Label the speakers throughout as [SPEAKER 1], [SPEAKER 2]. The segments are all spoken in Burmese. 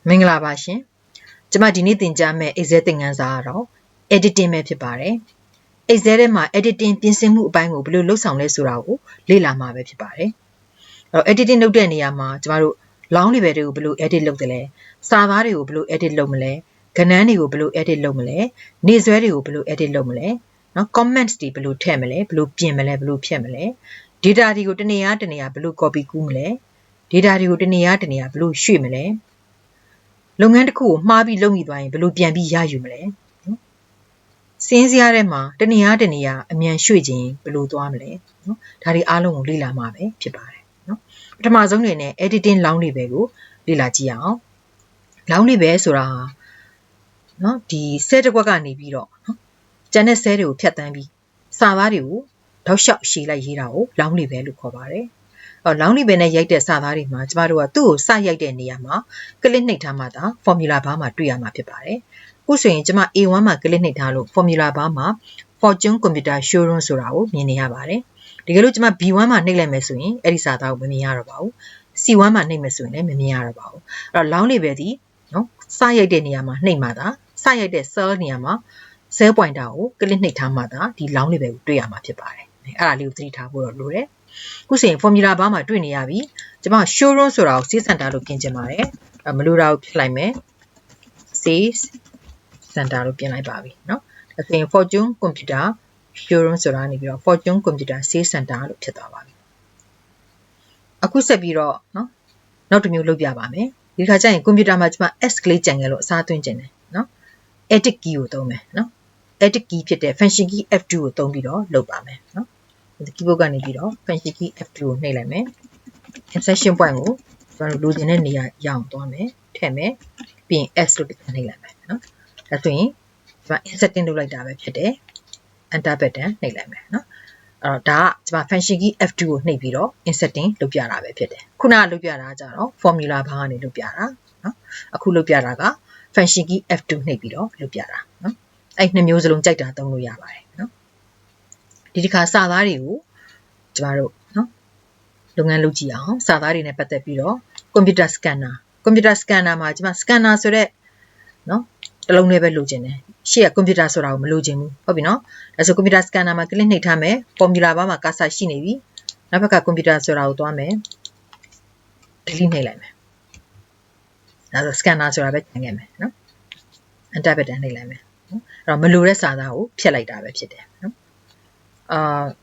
[SPEAKER 1] မင်္ဂလာပါရှင်ကျမဒီနေ့သင်ကြားမယ့် Excel သင်ခန်းစာကတော့ editing ပဲဖြစ်ပါတယ် Excel ထဲမှာ editing ပြင်ဆင်မှုအပိုင်းကိုဘယ်လိုလုပ်ဆောင်လဲဆိုတာကိုလေ့လာမှာပဲဖြစ်ပါတယ်အဲ့တော့ editing လုပ်တဲ့နေရာမှာကျမတို့ long level တွေကိုဘယ်လို edit လုပ်တယ်လဲစာသားတွေကိုဘယ်လို edit လုပ်မလဲကဏ္ဍတွေကိုဘယ်လို edit လုပ်မလဲနေ့စွဲတွေကိုဘယ်လို edit လုပ်မလဲနော် comments တွေဘယ်လိုထည့်မလဲဘယ်လိုပြင်မလဲဘယ်လိုဖြည့်မလဲ data တွေကိုတနေရာတနေရာဘယ်လို copy ကူးမလဲ data တွေကိုတနေရာတနေရာဘယ်လိုရွှေ့မလဲလုပ်ငန်းတစ်ခုကိုမှားပြီးလုပ်မိသွားရင်ဘယ်လိုပြန်ပြီးရယူမလဲနော်စင်းစရာထဲမှာတနေရာတနေရာအမြန်ရွှေ့ခြင်းဘယ်လိုသွားမလဲနော်ဒါတွေအားလုံးကိုလေ့လာမှာပဲဖြစ်ပါတယ်နော်ပထမဆုံးအနေနဲ့ editing long level ကိုလေ့လာကြည့်အောင် long level ဆိုတာနော်ဒီ cell တစ်ခွက်ကနေပြီးတော့နော်ကျန်တဲ့ cell တွေကိုဖြတ်တန်းပြီးစာသားတွေကိုတောက်လျှောက်ရှည်လိုက်ရေးတာကို long level လို့ခေါ်ပါတယ်long level နဲ့ရိုက်တဲ့စာသားတွေမှာကျမတို့ကသူ့ကိုစရိုက်တဲ့နေရာမှာကလစ်နှိပ်ထားမှသာ formula bar မှာတွေ့ရမှာဖြစ်ပါတယ်။အခုဆိုရင်ကျမ A1 မှာကလစ်နှိပ်ထားလို့ formula bar မှာ Fortune Computer Showroom ဆိုတာကိုမြင်နေရပါတယ်။တကယ်လို့ကျမ B1 မှာနှိပ်လိုက်မယ်ဆိုရင်အဲ့ဒီစာသားကိုမမြင်ရတော့ပါဘူး။ C1 မှာနှိပ်မယ်ဆိုရင်လည်းမမြင်ရတော့ပါဘူး။အဲ့တော့ long level ဒီနော်စရိုက်တဲ့နေရာမှာနှိပ်မှသာစရိုက်တဲ့ cell နေရာမှာ cell pointer ကိုကလစ်နှိပ်ထားမှသာဒီ long level ကိုတွေ့ရမှာဖြစ်ပါတယ်။အဲ့ဒါလေးကိုသတိထားဖို့တော့လိုတယ်။ခုဆိုရင် formula bar မှာတွေ့နေရပြီကျမ showroom ဆိုတာကို sales center လို့ပြင်ချင်ပါတယ်မလိုတာကိုဖြစ်လိုက်မယ် sales center လို့ပြင်လိုက်ပါပြီเนาะဒါဆိုရင် Fortune Computer Showroom ဆိုတာနေပြီးတော့ Fortune Computer Sales Center လို့ဖြစ်သွားပါပြီအခုဆက်ပြီးတော့เนาะနောက်တစ်မျိုးလုပ်ပြပါမယ်ဒီခါကျရင် computer မှာကျမ S ကလေးကြံခဲ့လို့အစားသွင်းခြင်းတယ်เนาะ edit key ကိုသုံးမယ်เนาะ edit key ဖြစ်တဲ့ function key F2 ကိုသုံးပြီးတော့လုပ်ပါမယ်เนาะဒီ keyboard ကနေပြီးတော့ function key F2 ကိုနှိပ်လိုက်မယ် insertion point ကိုကျွန်တော်လိုချင်တဲ့နေရာရအောင်သွားမယ်ထည့်မယ်ပြီးရင် S လို့နှိပ်လိုက်မယ်နော်ဒါဆိုရင်ကျွန်မ inserting လုပ်လိုက်တာပဲဖြစ်တယ် enter button နှိပ်လိုက်မယ်နော်အဲ့တော့ဒါကကျွန်မ function key F2 ကိုနှိပ်ပြီးတော့ inserting လုပ်ပြတာပဲဖြစ်တယ်ခုနကလုပ်ပြတာကကြတော့ formula bar ကနေလုပ်ပြတာနော်အခုလုပ်ပြတာက function key F2 နှိပ်ပြီးတော့လုပ်ပြတာနော်အဲ့နှစ်မျိုးစလုံးကြိုက်တာသုံးလို့ရပါတယ်နော်ဒီတစ်ခါစာသားတွေကိုကျမတို့နော်လုပ်ငန်းလုပ်ကြည့်အောင်စာသားတွေနဲ့ပတ်သက်ပြီးတော့ computer scanner မှာကျမ scanner ဆိုတဲ့နော်တလုံးလေးပဲလိုချင်တယ်ရှေ့က computer ဆိုတာကိုမလိုချင်ဘူးဟုတ်ပြီနော်ဒါဆို computer scanner မှာကလစ်နှိပ်ထားမယ် formula bar မှာ cursor ရှိနေပြီနောက်ဘက်က computer ဆိုတာကိုသွားမယ် delete နှိပ်လိုက်မယ်ဒါဆို scanner ဆိုတာပဲကျန်ခဲ့မယ်နော် enter button နှိပ်လိုက်မယ်နော်အဲ့တော့မလိုတဲ့စာသားကိုဖျက်လိုက်တာပဲဖြစ်တယ်နော်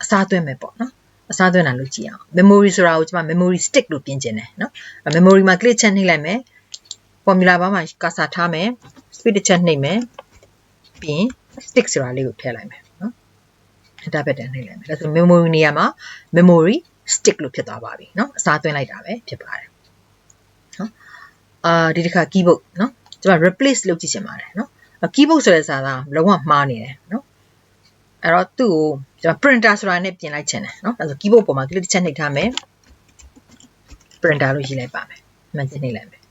[SPEAKER 1] အစားသွင်းမယ်ပေါ့နော်အစားသွင်းတာလုပ်ကြည့်အောင် memory ဆိုတာကိုကျွန်မ memory stick လို့ပြင်ချင်တယ်နော် memory မှာ click ချက်နှိပ်လိုက်မယ် formula bar မှာ cursor ထားမယ် speed တစ်ချက်နှိပ်မယ်ပြီးရင် stick ဆိုတာလေးကိုထည့်လိုက်မယ်နော် enter button နှိပ်လိုက်မယ်ဒါဆို memory နေရာမှာ memory stick လို့ဖြစ်သွားပါပြီနော်အစားသွင်းလိုက်တာပဲဖြစ်ပါတယ်နော်ဒီတစ်ခါ keyboard နော်ကျွန်မ replace လုပ်ကြည့်ချင်ပါတယ်နော် keyboard ဆိုတဲ့စာသားလုံးဝမှားနေတယ်နော်အဲ့တော့သူ့ကိုကျွန်တော် printer ဆိုတာနဲ့ပြင်လိုက်ချင်တယ်เนาะအဲ့ဒါဆို keyboard ပေါ်မှာ click တစ်ချက်နှိပ်ထားမယ် printer လို့ရေးလိုက်ပါမယ်မှန်ချင်နှိပ်လိုက်မယ်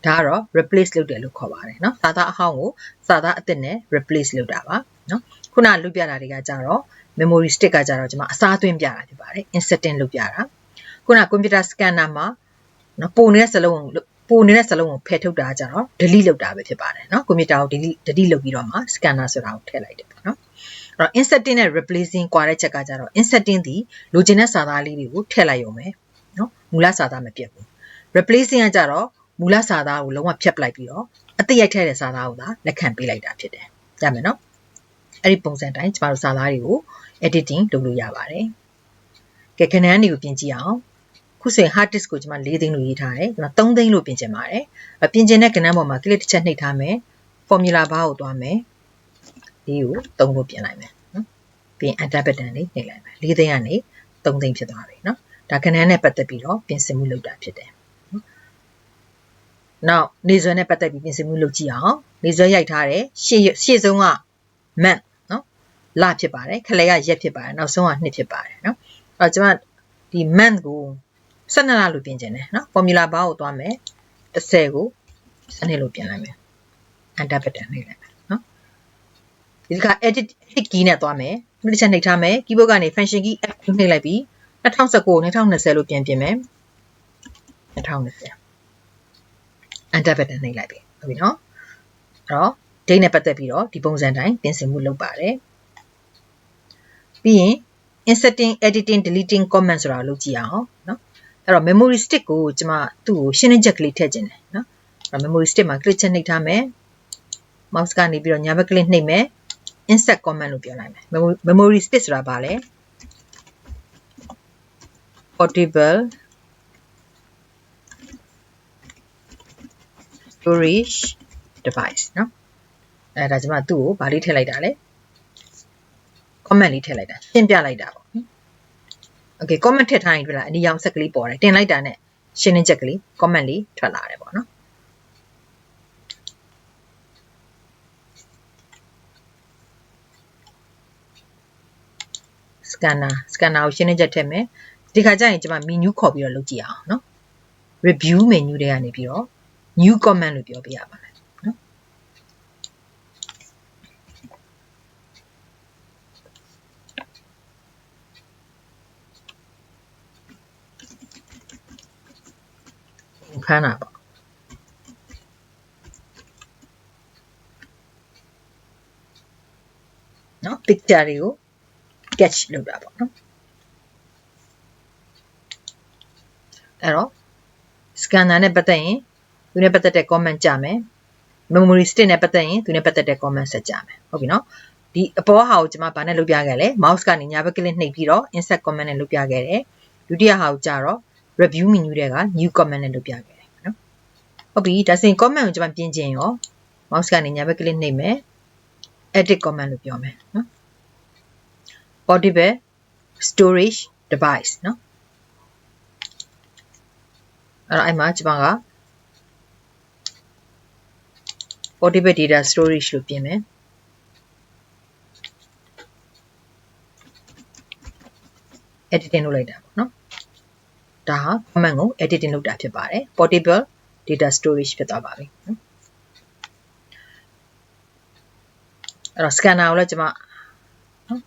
[SPEAKER 1] ဒါကတော့ replace လုပ်တယ်လို့ခေါ်ပါတယ်เนาะစာသားအဟောင်းကိုစာသားအသစ်နဲ့ replace လုပ်တာပါเนาะခုနလုပ်ပြတာတွေကကြတော့ memory stick ကကြတော့ကျွန်မအစားသွင်းပြတာဖြစ်ပါတယ် inserting လုပ်ပြတာခုန computer scanner မှာเนาะပုံနေတဲ့စလုံးကိုဖယ်ထုတ်တာကြတော့ delete လုပ်တာပဲဖြစ်ပါတယ်เนาะ computer ကို delete လုပ်ပြီးတော့မှ scanner ဆိုတာကိုထည့်လိုက်တယ်ပေါ့เนาะအဲ့တော့ inserting နဲ့ replacing ကွာတဲ့ချက်ကကြတော့ inserting ဒီလိုချင်တဲ့စာသားလေးတွေကိုထည့်လိုက်ရုံပဲเนาะမူလစာသားမပြတ်ဘူး replacing ကကြတော့မူလစာသားကိုလုံးဝဖျက်ပလိုက်ပြီးတော့အသစ်ရိုက်ထည့်တဲ့စာသားကိုသာလက်ခံပေးလိုက်တာဖြစ်တယ်ရမယ်เนาะအဲ့ဒီပုံစံတိုင်းကျမတို့စာသားတွေကို editing လုပ်လို့ရပါတယ်ကဲခဏန်းတွေကိုပြင်ကြည့်အောင်ခုဆိုရင် hard disk ကိုကျွန်မ4သိန်းလို့ရေးထားတယ်ကျွန်မ3သိန်းလို့ပြင်ချင်ပါတယ်ပြင်ချင်တဲ့ကဏ္ဍပေါ်မှာ click တစ်ချက်နှိပ်ထားမယ် formula bar ကိုသွားမယ်ဒီကို3လို့ပြင်လိုက်မယ်နော်ပြီးရင် enter button လေးနှိပ်လိုက်မယ်4သိန်းကနေ3သိန်းဖြစ်သွားပြီနော်ဒါခဏန်းနဲ့ပတ်သက်ပြီးတော့ပြင်ဆင်မှုလုပ်တာဖြစ်တယ်နော်နောက်နေစွမ်းနဲ့ပတ်သက်ပြီးပြင်ဆင်မှုလုပ်ကြည့်အောင်နေစွမ်းရိုက်ထားတယ်ရှေ့ဆုံးက month နော်လဖြစ်ပါတယ်ခလဲကရက်ဖြစ်ပါတယ်နောက်ဆုံးကနှစ်ဖြစ်ပါတယ်နော်အဲ့တော့ကျွန်မဒီ month ကို12လလို့ပြင်ချင်တယ်နော် formula bar ကိုသွားမယ်30ကို12လို့ပြင်လိုက်မယ် enter button နှိပ်လိုက်မယ်နော်ဒီက edit key နဲ့သွားမယ်တစ်ချက်နှိပ်ထားမယ် keyboard ကနေ function key F2 နှိပ်လိုက်ပြီး2019 2020လို့ပြင်မယ်2020 enter button နှိပ်လိုက်ပြီဟုတ်ပြီနော်အဲ့တော့ date နဲ့ပတ်သက်ပြီးတော့ဒီပုံစံတိုင်းပြင်ဆင်မှုလုပ်ပါတယ်ပြီးရင် inserting editing deleting comment ဆိုတာကိုလုပ်ကြည့်အောင်နော်အဲ့တော့ memory stick ကိုကျွန်မသူ့ကိုရှင်းလင်းချက်ကလေးထည့်ခြင်းတယ်နော်အဲ့တော့ memory stick မှာ click ချက်နှိပ်ထားမယ် mouse ကနေပြီးတော့ညာဘက် click နှိပ်မယ် insert comment လို့ပြောလိုက်မယ် memory stick ဆိုတာဘာလဲ portable storage device နော်အဲ့ဒါကျွန်မသူ့ကိုဗာလေးထည့်လိုက်တာလေ comment လေးထည့်လိုက်တာရှင်းပြလိုက်တာပေါ့နော် okay comment ထည့်ထားရင်တွေ့လားအနီရောင်ဆက်ကလေးပေါ်တယ်တင်လိုက်တာနဲ့ရှင်းလင်းချက်ကလေး comment လေးထွက်လာတယ်ပေါ့နော် scanner ကိုရှင်းလင်းချက်ထည့်မယ်ဒီခါကျရင်ကျွန်မ menu ခေါ်ပြီးတော့လုပ်ကြည့်အောင်နော် review menu တွေကနေပြီးတော့ new comment လို့ပြောပြရပါတယ်နော်ခဏပါနော် picture တွေကို sketch လုပ်တာပေါ့နော်အဲ့တော့ scanner နဲ့ပတ်သက်ရင်သူနဲ့ပတ်သက်တဲ့ comment ကြမယ် memory stick နဲ့ပတ်သက်ရင်သူနဲ့ပတ်သက်တဲ့ comment ဆက်ကြမယ်ဟုတ်ပြီနော်ဒီအပေါ်ဟာကိုကျွန်မဗာနဲ့လုပ်ပြခဲ့လဲ mouse ကနေညာဘက် click နှိပ်ပြီးတော့ insert comment နဲ့လုပ်ပြခဲ့တယ်ဒုတိယဟာကိုကြတော့ review menu တွေက new comment နဲ့လုပ်ပြခဲ့တယ်နော်ဟုတ်ပြီဒါဆိုရင် comment ကိုကျွန်မပြင်ချင်ရော mouse ကနေညာဘက် click နှိပ်မယ် edit comment လို့ပြောမယ်နော် portable storage device နော်အဲ့တော့အဲ့မှာကျွန်မက portable data storage လို့ပြင်မယ် editing လုပ်လိုက်တာပေါ့နော်ဒါဟာ comment ကို editing လုပ်တာဖြစ်ပါတယ် portable data storage ဖြစ်သွားပါပြီနော်အဲ့တော့ scanner ကိုလည်းကျွန်မနော်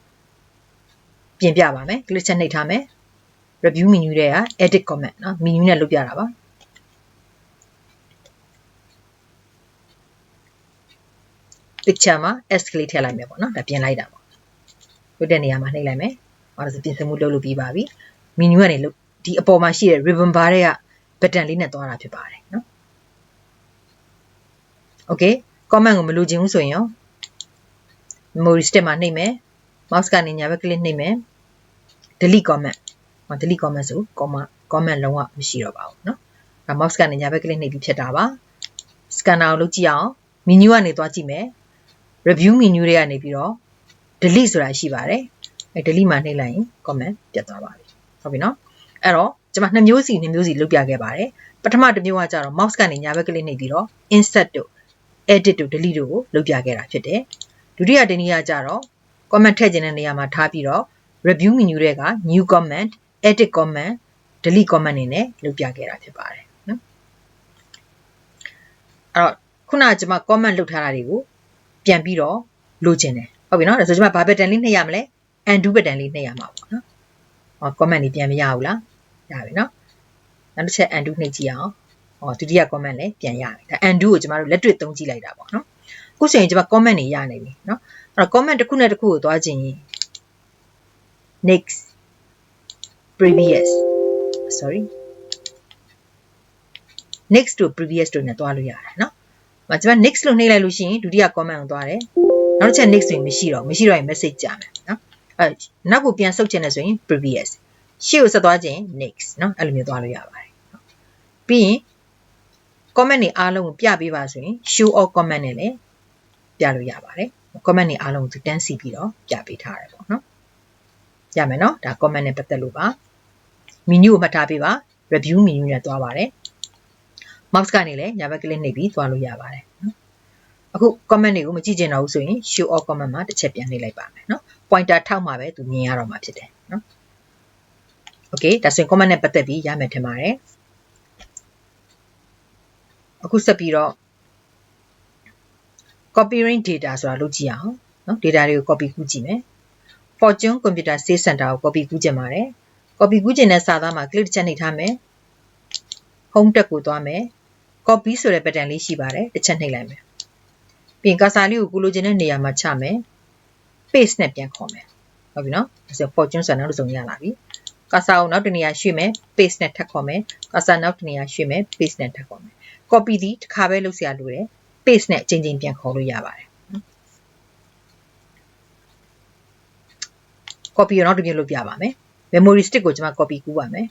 [SPEAKER 1] ပြင်ပြပါမယ် click ချက်နှိပ်ထားမယ် review menu တွေက edit comment နော် menu နဲ့လုပ်ပြတာပါpicture မှာ s ကလေးထည့်လိုက်မယ်ပေါ့နော်ဒါပြင်လိုက်တာပေါ့လွတ်တဲ့နေရာမှာနှိပ်လိုက်မယ်ဟောဒါဆိုပြင်ဆင်မှုလုပ်လို့ပြီးပါပြီ menu ကနေလို့ဒီအပေါ်မှာရှိတဲ့ ribbon bar တွေက button လေးနဲ့သွားတာဖြစ်ပါတယ်နော် okay comment ကိုမလိုချင်ဘူးဆိုရင်ရော memory stick မှာနှိပ်မယ် mouse ကနေညာဘက် click နှိပ်မယ် delete comment delete comment ဆို comment လုံးဝမရှိတော့ပါဘူးเนาะဒါ mouse ကနေညာဘက် click နှိပ်ပြီးဖြစ်တာပါ scanner ကိုလုပ်ကြည့်အောင် menu ကနေသွားကြည့်မယ် review menu တွေကနေပြီးတော့ delete ဆိုတာရှိပါတယ်အဲ delete မှာနှိပ်လိုက်ရင် comment ပြတ်သွားပါပြီဟုတ်ပြီเนาะအဲ့တော့ကျွန်မနှစ်မျိုးစီလုပ်ပြခဲ့ပါတယ်ပထမတစ်မျိုးကကြတော့ mouse ကနေညာဘက် click နှိပ်ပြီးတော့ insert တို့ edit တို့ delete တို့ကိုလုပ်ပြခဲ့တာဖြစ်တယ်ဒုတိယတစ်နည်းကကြတော့ comment ထည့်ခြင်းတဲ့နေရာမှာထားပြီးတော့ review menu တွေက new comment edit comment delete comment နေနဲ့လုပ်ပြခဲ့တာဖြစ်ပါတယ်နော်အဲ့တော့ခုနကကျွန်မ comment လုပ်ထားတာတွေကိုပြန်ပြီးတော့လိုချင်တယ်ဟုတ်ပြီနော်ဒါဆိုကျွန်မဘာ button လေးနှိပ်ရမလဲ undo button လေးနှိပ်ရမှာပေါ့နော်ဟော comment တွေပြန်မရဘူးလားရပြီနော်နောက်တစ်ချက် undo နှိပ်ကြည့်အောင်ဟောဒုတိယ comment လည်းပြန်ရတယ်ဒါ undo ကိုကျွန်မတို့လက်တွေ့သုံးကြည့်လိုက်တာပေါ့နော်အခုဆိုရင်ကျွန်မ comment တွေရနေပြီနော်အဲ့တော့ comment တစ်ခုနဲ့တစ်ခုကိုသွားခြင်းရင် next previous next to previous တို့နဲ့တွားလို့ရတယ်เนาะ။ကျွန်မ next လို့နှိပ်လိုက်လို့ရှိရင်ဒုတိယ comment ကိုတွားတယ်။နောက်တစ်ချက် next ဆိုရင်မရှိတော့ရင် message ကြာမယ်เนาะ။နောက်ကိုပြန်ဆုတ်ချင်တယ်ဆိုရင် previous ရှေ့ကိုဆက်သွားခြင်း next เนาะအဲ့လိုမျိုးတွားလို့ရပါတယ်။ပြီးရင် comment တွေအားလုံးကိုပြပေးပါဆိုရင် show all comment နဲ့လည်းပြလို့ရပါတယ်။ comment တွေအားလုံးကိုတန်းစီပြီးတော့ပြပေးထားတယ်ပေါ့เนาะ။ရမယ်เนาะဒါ comment နဲ့ပတ်သက်လို့ပါ။ menu ကိုမှတ်ထားပေးပါ review menu နဲ့တွားပါတယ်။ mouse ကနေလည်းညာဘက် click နှိပ်ပြီးသွားလို့ရပါတယ်နော်အခု comment တွေကိုမကြည့်ကျင်တော့ဘူးဆိုရင် show all comment မှာတစ်ချက်ပြန်နှိပ်လိုက်ပါမယ်နော် pointer ထောက်မှာပဲသူမြင်ရတော့မှာဖြစ်တယ်နော် okay ဒါဆိုရင် comment နဲ့ပတ်သက်ပြီးရမယ်ထင်ပါတယ်အခုဆက်ပြီးတော့ copying data ဆိုတာလုပ်ကြည့်အောင်နော် data တွေကို copy ကူးကြည့်မယ် Fortune Computer Sales Center ကို copy ကူးကြည့်ပါတယ် copy ကူးခြင်းနဲ့စာသားမှာ click တစ်ချက်နှိပ်ထားမယ် home tab ကိုသွားမယ် copy ဆိုတဲ့ pattern လေးရှိပါတယ်တစ်ချက်နှိပ်လိုက်မယ်ပြီးရင် cursor လေးကိုကိုလိုချင်တဲ့နေရာမှာချမယ် paste နဲ့ပြန်ခေါ်မယ်ဟုတ်ပြီနော်ဒါဆို fortune ဆိုတာနောက်တစ်စုံရလာပြီ cursor ကိုနောက်တစ်နေရာရွှေ့မယ် paste နဲ့ထပ်ခေါ်မယ် cursor နောက်တစ်နေရာရွှေ့မယ် paste နဲ့ထပ်ခေါ်မယ် copy ဒီတစ်ခါပဲလုပ်စရာလိုတယ် paste နဲ့အချိန်ချင်းပြန်ခေါ်လို့ရပါတယ် copy ကိုနောက်တစ်မျိုးလုပ်ပြပါမယ် memory stick ကိုကျွန်မ copy ကူးပါမယ်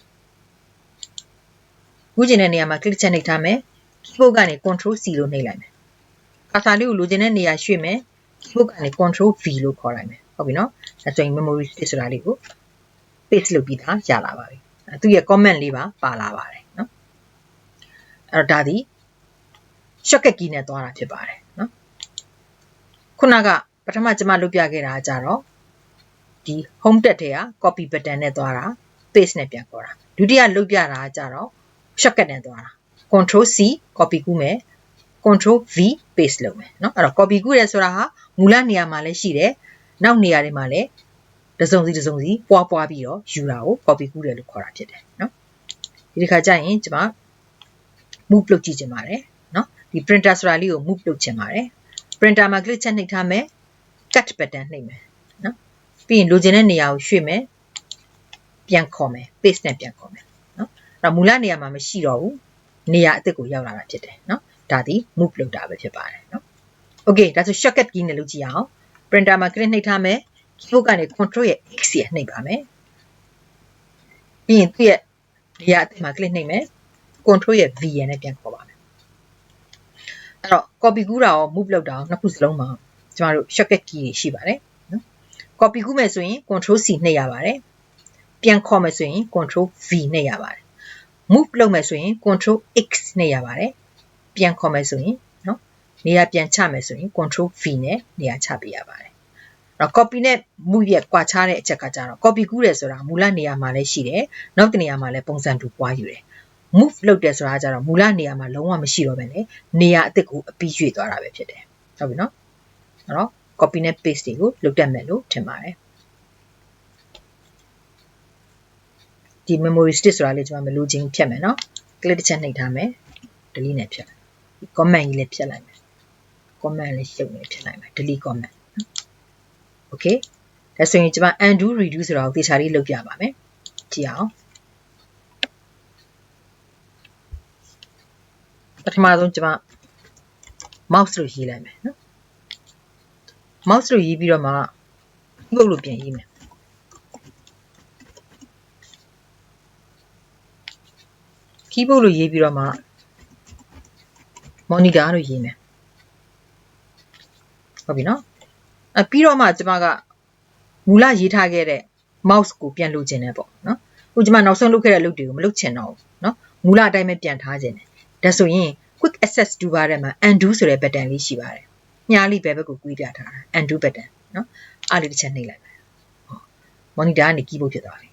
[SPEAKER 1] ကူးချင်တဲ့နေရာမှာ click ချက်နှိပ်ထားမယ် keyboard ကနေ control C လို့နှိပ်လိုက်မယ် cursor လေးကိုလိုချင်တဲ့နေရာရွှေ့မယ် keyboard ကနေ control V လို့ခေါ်လိုက်မယ်ဟုတ်ပြီနော်ဒါဆိုရင် memory stick ဆိုတာလေးကို paste လုပ်ပြီးသားရလာပါပြီသူရဲ့ comment လေးပါလာပါတယ်နော်အဲ့တော့ဒါဒီ shortcut key နဲ့သွားတာဖြစ်ပါတယ်နော်ခုနကပထမကျွန်မလုပ်ပြခဲ့တာကြတော့ဒီ home tab ထဲက copy button နဲ့သွားတာ paste နဲ့ပြန်ခေါ်တာဒုတိယလုပ်ပြတာကြတော့ shortcut နဲ့သွားတာ control C copy ကူးမယ် control V paste လုပ်မယ်เนาะအဲ့တော့ copy ကူးရဲဆိုတာဟာမူလနေရာမှာလည်းရှိတယ်နောက်နေရာတွေမှာလည်းတစ်စုံစီပွားပြီးတော့ယူတာကို copy ကူးတယ်လို့ခေါ်တာဖြစ်တယ်เนาะဒီခါကျရင်ကျွန်မ move လုပ်ကြည့်ချင်ပါတယ်เนาะဒီ printer ဆိုတာလေးကို move လုပ်ချင်ပါတယ် printer မှာ click ချက်နှိပ်ထားမယ် cut button နှိပ်မယ်เนาะပြီးရင်လိုချင်တဲ့နေရာကိုရွှေ့မယ်ပြန်ခေါ်မယ် paste နဲ့ပြန်ခေါ်မယ်เนาะအဲ့တော့မူလနေရာမှာမရှိတော့ဘူးနေရာအသစ်ကိုရောက်လာတာဖြစ်တယ်เนาะဒါဒီ move လုပ်တာပဲဖြစ်ပါတယ်เนาะ okay ဒါဆို shortcut key နဲ့လုပ်ကြည့်အောင် printer မှာ click နှိပ်ထားမယ် keyboard ကနေ control ရဲ့ X ရနှိပ်ပါမယ်ပြီးရင်သူ့ရဲ့နေရာအသစ်မှာ click နှိပ်မယ် control ရဲ့ V ရနဲ့ပြန်ခေါ်ပါမယ်အဲ့တော့ copy ကူးတာရော move လုပ်တာရောနှစ်ခုစလုံးမှာကျမတို့ shortcut key တွေရှိပါတယ်နော် copy ကူးမယ်ဆိုရင် control C နှိပ်ရပါတယ်ပြန်ခေါ်မယ်ဆိုရင် control V နှိပ်ရပါတယ် move လုပ်မယ်ဆိုရင် control X နှိပ်ရပါတယ်ပြန်ခေါ်မယ်ဆိုရင်နော်နေရာပြန်ချမယ်ဆိုရင် control V နဲ့နေရာချပေးရပါတယ်အဲ့တော့ copy နဲ့ move ရဲ့ကွာခြားတဲ့အချက်ကကြတော့ copy ကူးတယ်ဆိုတာမူလနေရာမှာလည်းရှိတယ်နောက်တစ်နေရာမှာလည်းပုံစံတူပွားယူတယ် move လုပ်တယ်ဆိုတာကြတော့မူလနေရာမှာလုံးဝမရှိတော့ဘဲနဲ့နေရာအသစ်ကိုအပြီးရွှေ့သွားတာပဲဖြစ်တယ်ဟုတ်ပြီနော်အဲ့တော့ copy နဲ့ paste တွေကိုလုပ်တတ်မယ်လို့ထင်ပါတယ်ဒီ memory stick ဆိုတာလေးကျွန်မမလိုချင်ဖြတ်မယ်နော် click တစ်ချက်နှိပ်ထားမယ် delete နဲ့ဖြတ်လိုက် comment ကြီးလည်းဖြတ်လိုက်မယ် comment လည်းရှုပ်နေဖြတ်လိုက်မယ် delete comment okay ဒါဆိုရင်ကျွန်မ undo redo ဆိုတာကိုသေချာလေးလုပ်ပြပါမယ်ကြည့်အောင်ပထမဆုံးကျွန်မ mouse လို့ရေးလိုက်မယ်နော် mouse လို့ရေးပြီးတော့မှ keyboard လို့ပြန်ရေးမယ် keyboard လို့ရေးပြီးတော့မှ monitor လို့ရေးမယ်ဟုတ်ပြီနော်ပြီးတော့မှကျွန်မကမူလရေးထားခဲ့တဲ့ mouse ကိုပြန်လိုချင်တယ်ပေါ့နော်အခုကျွန်မနောက်ဆုံးလုပ်ခဲ့တဲ့အလုပ်တွေကိုမလုပ်ချင်တော့ဘူးနော်မူလအတိုင်းပဲပြန်ထားခြင်းတယ်ဒါဆိုရင် quick access toolbar ထဲမှာ undo ဆိုတဲ့ button လေးရှိပါတယ်မြားလေးဘယ်ဘက်ကိုကွေးပြထားတာ undo button နော်အားလေးတစ်ချက်နှိပ်လိုက်မယ် monitor ကနေ keyboard ဖြစ်သွားပြီ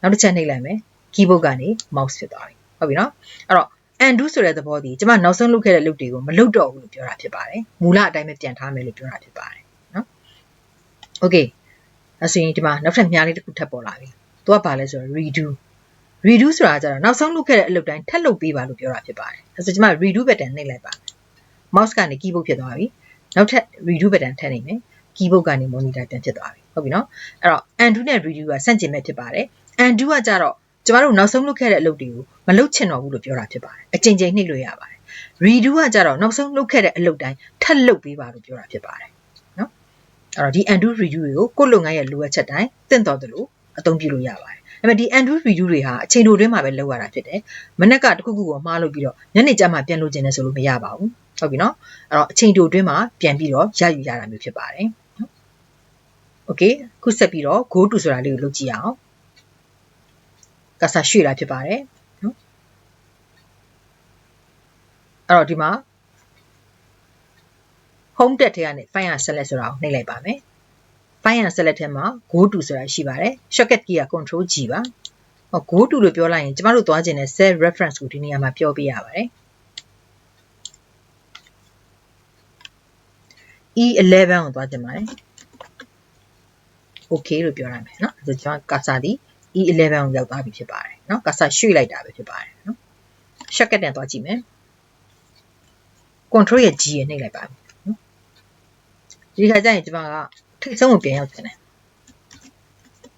[SPEAKER 1] နောက်တစ်ချက်နှိပ်လိုက်မယ် keyboard ကနေ mouse ဖြစ်သွားပြီဟုတ်ပြီနော်အဲ့တော့ undo ဆိုတဲ့သဘောဒီကျွန်မနောက်ဆုံးလုပ်ခဲ့တဲ့အလုပ်တွေကိုမလုပ်တော့ဘူးလို့ပြောတာဖြစ်ပါတယ်မူလအတိုင်းပဲပြန်ထားမယ်လို့ပြောတာဖြစ်ပါတယ်နော် okay အဲ့ဆိုရင်ဒီမှာနောက်ထပ်မြားလေးတစ်ခုထပ်ပေါ်လာပြီသူကဘာလဲဆိုတော့ redo ဆိုတာကျတော့နောက်ဆုံးလုပ်ခဲ့တဲ့အလုပ်တိုင်းထပ်လုပ်ပေးပါလို့ပြောတာဖြစ်ပါတယ်အဲ့ဆိုကျွန်မ redo button နှိပ်လိုက်ပါ mouse ကနေ keyboard ဖြစ်သွားပြီနောက်ထပ် redo button ထပ်နှိပ်မယ် keyboard ကနေ monitor ပြန်ဖြစ်သွားပြီဟုတ်ပြီနော်အဲ့တော့ undo နဲ့ redo ကဆန့်ကျင်ဘက်ဖြစ်ပါတယ် undo ကကြတော့ကျမတို့နောက်ဆုံးလုပ်ခဲ့တဲ့အလုပ်တွေကိုမလုပ်ချင်တော့ဘူးလို့ပြောတာဖြစ်ပါတယ်အချိန်နှိပ်လို့ရပါတယ် redo ကကြတော့နောက်ဆုံးလုပ်ခဲ့တဲ့အလုပ်တိုင်းထပ်လုပ်ပေးပါလို့ပြောတာဖြစ်ပါတယ်နော်အဲ့တော့ဒီ undo redo တွေကိုကိုယ့်လုပ်ငန်းရဲ့လိုအပ်ချက်တိုင်းတင့်တော်သလိုအသုံးပြုလို့ရပါတယ်ဒါပေမဲ့ဒီ undo redo တွေဟာအချိန်တိုတွင်းမှာပဲလုပ်ရတာဖြစ်တယ်မနေ့ကတခုခုကိုမှားလို့ပြီးတော့ညနေကျမှပြန်လုပ်ခြင်းနဲ့ဆိုလို့မရပါဘူးဟုတ်ပြီနော်အဲ့တော့အချိန်တိုတွင်းမှာပြန်ပြီးတော့ရယူရတာမျိုးဖြစ်ပါတယ်နော် okay ခုဆက်ပြီးတော့ go to ဆိုတာလေးကိုလုပ်ကြည့်အောင်ကစားရွှေ့တာဖြစ်ပါတယ်နော်အဲ့တော့ဒီမှာ home tab ထဲကနေ find and select ဆိုတာကိုနှိပ်လိုက်ပါမယ် find and select ထဲမှာ go to ဆိုတာရှိပါတယ် shortcut key က control G ပါ go to လို့ပြောလိုက်ရင်ကျမတို့သွားခြင်းတဲ့ cell reference ကိုဒီနေရာမှာပြောပေးရပါတယ် E11 ကိုသွားခြင်းပါတယ် okay လို့ပြောလိုက်မယ်เนาะဆိုကျွန်တော် cursor ဒီ E11 ကိုရောက်သွားပြီဖြစ်ပါတယ်เนาะ cursor ရွှေ့လိုက်တာပဲဖြစ်ပါတယ်เนาะ shortcut နဲ့သွားကြည့်မယ် control ရဲ့ G ရဲ့နှိပ်လိုက်ပါနော်ဒီခါကျရင်ကျွန်မကထိတ်ဆုံးကိုပြန်ရောက်ချင်တယ်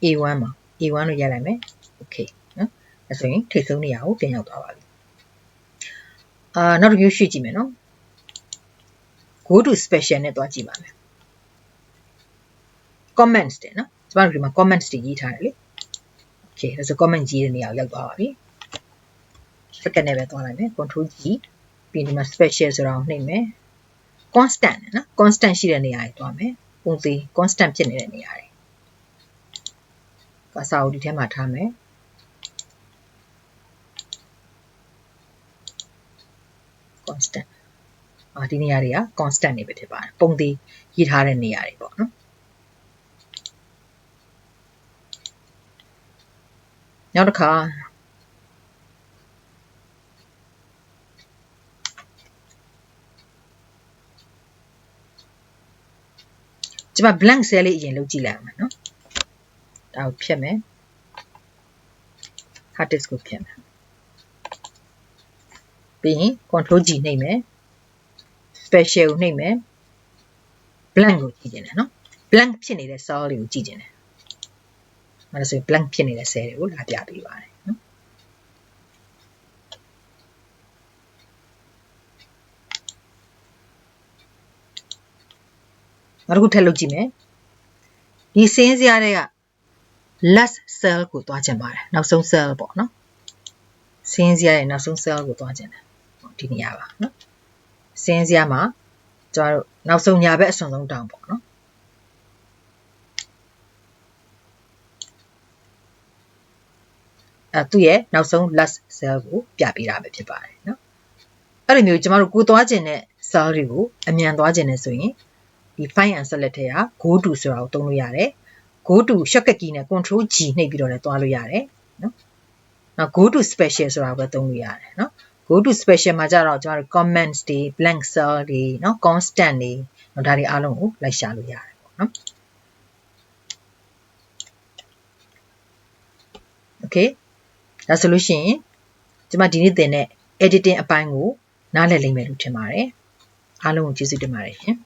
[SPEAKER 1] A1 မှာ A1 လို့ရိုက်လိုက်မယ် okay နော်အဲဆိုရင်ထိတ်ဆုံးနေရာကိုပြန်ရောက်သွားပါပြီနောက်တစ်မျိုးရွှေ့ကြည့်မယ်နော် go to special နဲ့တွားကြည့်ပါမယ် comments တဲ့နော်ကျွန်တော်တို့ဒီမှာ comments တွေရေးထားတယ်လေ okay ဒါဆို comment ရေးတဲ့နေရာကိုရောက်သွားပါပြီ second နဲ့ပဲတွားလိုက်မယ် control G ပြီးဒီမှာ special ဆိုတာကိုနှိပ်မယ် constant နော် constant ရှိတဲ့နေရာကိုတွားမယ်ပုံစံ constant ဖြစ်နေတဲ့နေရာတွေကစာအုပ်ဒီထဲမှာထားမယ် constant ဒီနေရာတွေက constant တွေပဲဖြစ်ပါတယ်ပုံသေးရေးထားတဲ့နေရာတွေပေါ့နော်နောက်တစ်ခါကျွန်မ blank cell လေးအရင်လုပ်ကြည့်လိုက်အောင်မယ်နော်ဒါကိုဖြတ်မယ် hard disk ကိုဖြတ်မယ်ပြီးရင် control G နှိပ်မယ် special ကိုနှိပ်မယ် blank ကိုကြည့်ကျင်တယ်နော် blank ဖြစ်နေတဲ့ cell လေးကိုကြည့်ကျင်တယ်အဲ့ဒါဆို blank ဖြစ်နေတဲ့ cell တွေကိုလာပြပေးပါတယ်နော်နောက်တစ်ခုထပ်လုပ်ကြည့်မယ်ဒီစင်းစရာတွေက last cell ကိုတွားချင်ပါတယ်နောက်ဆုံး cell ပေါ့နော်စင်းစရာရဲ့နောက်ဆုံး cell ကိုတွားချင်တယ်ဒီနေရာပါနော်စင်းစရာမှာကျွန်တော်တို့နောက်ဆုံးညာဘက်အစွန်ဆုံးတောင်ပေါ့နော်သူ့ရဲ့နောက်ဆုံး last cell ကိုပြပေးတာပဲဖြစ်ပါတယ်နော်အဲ့လိုမျိုးကျွန်တော်တို့ကိုသွားခြင်းတဲ့ cell တွေကိုအမြန်သွားခြင်းနဲ့ဆိုရင်ဒီ find and select ထဲက go to ဆိုတာကိုသုံးလို့ရတယ် go to shortcut key နဲ့ control G နှိပ်ပြီးတော့လည်းသွားလို့ရတယ်နော်နောက် go to special ဆိုတာကိုပဲသုံးလို့ရတယ်နော် go to special မှာကြတော့ကျွန်တော်တို့ comments တွေ blank cell တွေနော် constant တွေဒါတွေအားလုံးကိုလိုက်ရှာလို့ရတယ်ပေါ့နော် okay ဒါဆိုလို့ရှိရင်ကျွန်မဒီနေ့သင်တဲ့ editing အပိုင်းကိုနားလည်လိမ့်မယ်လို့ထင်ပါတယ်အားလုံးကိုကျေးဇူးတင်ပါတယ်ရှင်